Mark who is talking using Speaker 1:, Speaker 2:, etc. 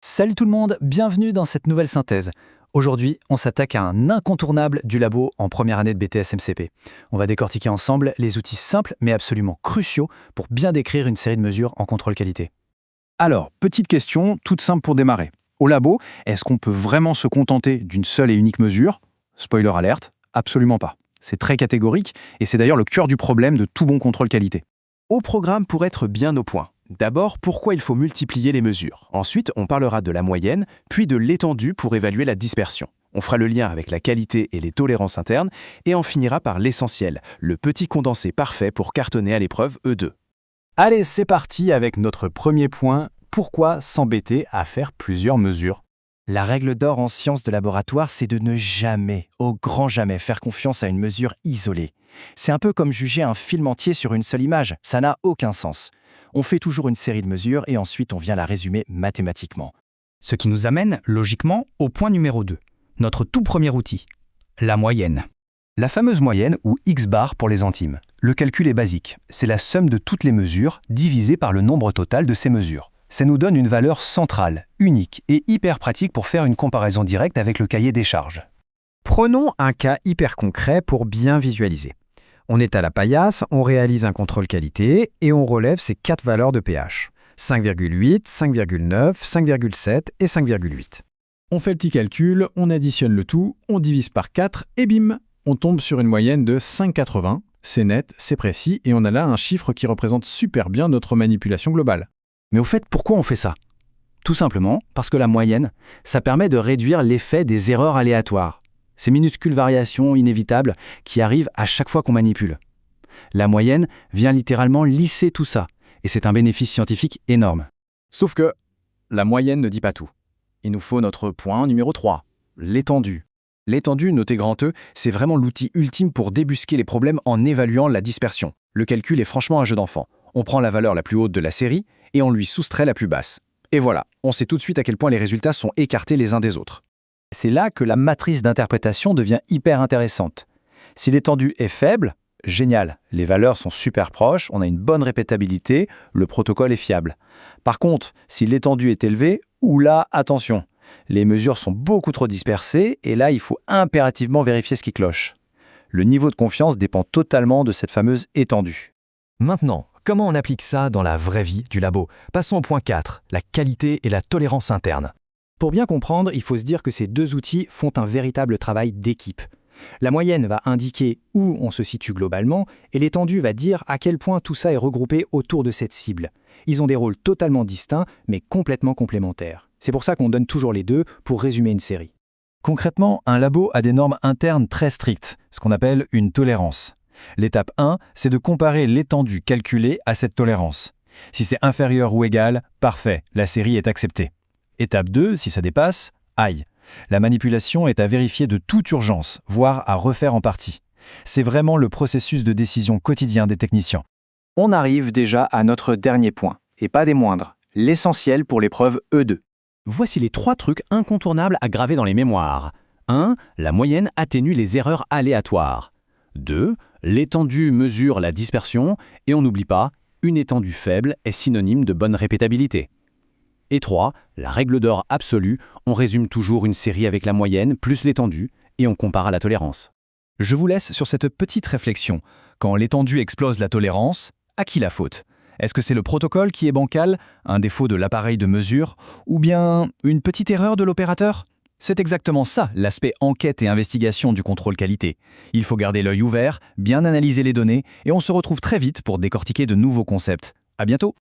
Speaker 1: Salut tout le monde, bienvenue dans cette nouvelle synthèse. Aujourd'hui, on s'attaque à un incontournable du labo en première année de BTS MCP. On va décortiquer ensemble les outils simples mais absolument cruciaux pour bien décrire une série de mesures en contrôle qualité.
Speaker 2: Alors, petite question, toute simple pour démarrer. Au labo, est-ce qu'on peut vraiment se contenter d'une seule et unique mesure? Spoiler alerte, absolument pas. C'est très catégorique et c'est d'ailleurs le cœur du problème de tout bon contrôle qualité.
Speaker 3: Au programme pour être bien au point. D'abord, pourquoi il faut multiplier les mesures. Ensuite, on parlera de la moyenne, puis de l'étendue pour évaluer la dispersion. On fera le lien avec la qualité et les tolérances internes, et on finira par l'essentiel, le petit condensé parfait pour cartonner à l'épreuve E2.
Speaker 1: Allez, c'est parti avec notre premier point. Pourquoi s'embêter à faire plusieurs mesures?
Speaker 4: La règle d'or en sciences de laboratoire, c'est de ne jamais, au grand jamais, faire confiance à une mesure isolée. C'est un peu comme juger un film entier sur une seule image, ça n'a aucun sens. On fait toujours une série de mesures et ensuite on vient la résumer mathématiquement.
Speaker 5: Ce qui nous amène, logiquement, au point numéro 2, notre tout premier outil, la moyenne.
Speaker 6: La fameuse moyenne, ou X-bar pour les centimes. Le calcul est basique, c'est la somme de toutes les mesures divisée par le nombre total de ces mesures. Ça nous donne une valeur centrale, unique et hyper pratique pour faire une comparaison directe avec le cahier des charges.
Speaker 5: Prenons un cas hyper concret pour bien visualiser. On est à la paillasse, on réalise un contrôle qualité et on relève ces 4 valeurs de pH. 5,8, 5,9, 5,7 et 5,8.
Speaker 2: On fait le petit calcul, on additionne le tout, on divise par 4 et bim, on tombe sur une moyenne de 5,80. C'est net, c'est précis et on a là un chiffre qui représente super bien notre manipulation globale.
Speaker 1: Mais au fait, pourquoi on fait ça? Tout simplement parce que la moyenne, ça permet de réduire l'effet des erreurs aléatoires. Ces minuscules variations inévitables qui arrivent à chaque fois qu'on manipule. La moyenne vient littéralement lisser tout ça, et c'est un bénéfice scientifique énorme.
Speaker 3: Sauf que la moyenne ne dit pas tout. Il nous faut notre point numéro 3, l'étendue. L'étendue, noté grand E, c'est vraiment l'outil ultime pour débusquer les problèmes en évaluant la dispersion. Le calcul est franchement un jeu d'enfant. On prend la valeur la plus haute de la série et on lui soustrait la plus basse. Et voilà, on sait tout de suite à quel point les résultats sont écartés les uns des autres.
Speaker 1: C'est là que la matrice d'interprétation devient hyper intéressante. Si l'étendue est faible, génial, les valeurs sont super proches, on a une bonne répétabilité, le protocole est fiable. Par contre, si l'étendue est élevée, oula, attention, les mesures sont beaucoup trop dispersées et là, il faut impérativement vérifier ce qui cloche. Le niveau de confiance dépend totalement de cette fameuse étendue.
Speaker 4: Maintenant, comment on applique ça dans la vraie vie du labo? Passons au point 4, la qualité et la tolérance interne.
Speaker 7: Pour bien comprendre, il faut se dire que ces deux outils font un véritable travail d'équipe. La moyenne va indiquer où on se situe globalement et l'étendue va dire à quel point tout ça est regroupé autour de cette cible. Ils ont des rôles totalement distincts mais complètement complémentaires. C'est pour ça qu'on donne toujours les deux pour résumer une série.
Speaker 6: Concrètement, un labo a des normes internes très strictes, ce qu'on appelle une tolérance. L'étape 1, c'est de comparer l'étendue calculée à cette tolérance. Si c'est inférieur ou égal, parfait, la série est acceptée. Étape 2, si ça dépasse, aïe. La manipulation est à vérifier de toute urgence, voire à refaire en partie. C'est vraiment le processus de décision quotidien des techniciens.
Speaker 7: On arrive déjà à notre dernier point, et pas des moindres, l'essentiel pour l'épreuve E2.
Speaker 3: Voici les 3 trucs incontournables à graver dans les mémoires. 1. La moyenne atténue les erreurs aléatoires. 2. L'étendue mesure la dispersion. Et on n'oublie pas, une étendue faible est synonyme de bonne répétabilité. Et 3. La règle d'or absolue, on résume toujours une série avec la moyenne plus l'étendue et on compare à la tolérance.
Speaker 6: Je vous laisse sur cette petite réflexion. Quand l'étendue explose la tolérance, à qui la faute? Est-ce que c'est le protocole qui est bancal, un défaut de l'appareil de mesure, ou bien une petite erreur de l'opérateur? C'est exactement ça, l'aspect enquête et investigation du contrôle qualité. Il faut garder l'œil ouvert, bien analyser les données, et on se retrouve très vite pour décortiquer de nouveaux concepts. À bientôt!